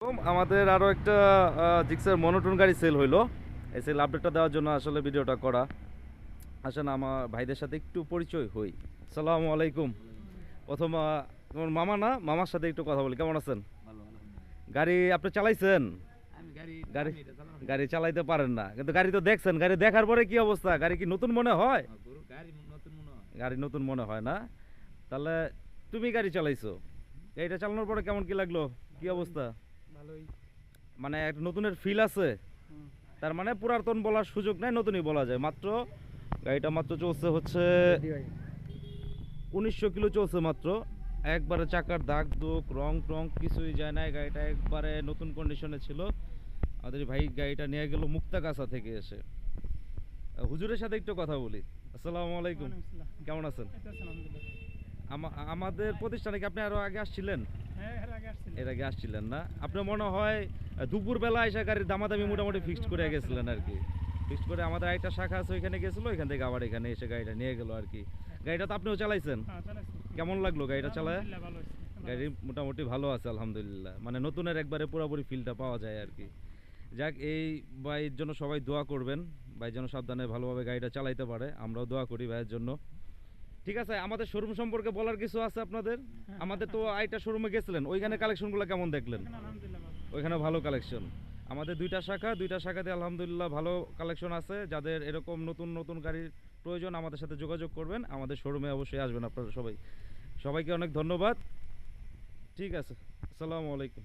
আমাদের আরো একটা জিক্সার মনোটন গাড়ি সেল হইলো। এই সেল আপডেটটা দেওয়ার জন্য আসলে ভিডিওটা করা। আসেন আমার ভাইদের সাথে একটু পরিচয় হই। আসসালামু আলাইকুম। প্রথম তোমার মামা না, মামার সাথে একটু কথা বলি। কেমন আছেন? ভালো আলহামদুলিল্লাহ। গাড়ি আপনি চালাইছেন? আমি গাড়ি গাড়ি চালানি, এটা চালানো হয় না। গাড়ি চালাইতে পারেন না, কিন্তু গাড়ি তো দেখছেন। গাড়ি দেখার পরে কি অবস্থা? গাড়ি কি নতুন মনে হয়? গরু গাড়ি নতুন মনে হয়। গাড়ি নতুন মনে হয় না? তাহলে তুমি গাড়ি চালাইছো, গাড়িটা চালানোর পরে কেমন কি লাগলো? কি অবস্থা? ভালোই। মানে একটা নতুনের ফিল আছে? তার মানে পুরাতন বলার সুযোগ নাই, নতুনই বলা যায়। মাত্র গাড়িটা মাত্র চলছে হচ্ছে 1900 কিলো চলছে মাত্র। একবারে চাকার দাগ দুগ রং টং কিছুই যায় না, গাড়িটা একবারে নতুন কন্ডিশনে ছিল। আমাদের ভাই গাড়িটা নিয়ে গেল মুক্তাগাছা থেকে এসে। হুজুরের সাথে একটু কথা বলি। আসসালামু আলাইকুম, কেমন আছেন? আমাদের প্রতিষ্ঠানে কি আপনি আরো আগে আসছিলেন? এর আগে আসছিলেন না? আপনার মনে হয় দুপুরবেলা এসে গাড়ির দামাদামি মোটামুটি ফিক্সড করে গেছিলেন আর কি। ফিক্সড করে আমাদের একটা শাখা আছে ওইখানে গেছিলো, ওইখান থেকে আবার এখানে এসে গাড়িটা নিয়ে গেল আর কি। গাড়িটা তো আপনিও চালাইছেন, কেমন লাগলো গাড়িটা চালায়? গাড়ি মোটামুটি ভালো আছে আলহামদুলিল্লাহ, মানে নতুনের একবারে পুরোপুরি ফিলটা পাওয়া যায় আর কি। যাক, এই ভাইয়ের জন্য সবাই দোয়া করবেন, ভাই যেন সাবধানে ভালোভাবে গাড়িটা চালাইতে পারে, আমরাও দোয়া করি ভাইয়ের জন্য। ঠিক আছে, আমাদের শোরুম সম্পর্কে বলার কিছু আছে আপনাদের? আমাদের তো আইটা শোরুমে গেছিলেন, ওইখানে কালেকশনগুলো কেমন দেখলেন? ওইখানে ভালো কালেকশন। আমাদের দুইটা শাখাতে আলহামদুলিল্লাহ ভালো কালেকশন আছে। যাদের এরকম নতুন নতুন গাড়ির প্রয়োজন আমাদের সাথে যোগাযোগ করবেন, আমাদের শোরুমে অবশ্যই আসবেন আপনারা সবাই। সবাইকে অনেক ধন্যবাদ। ঠিক আছে, আসসালামু আলাইকুম।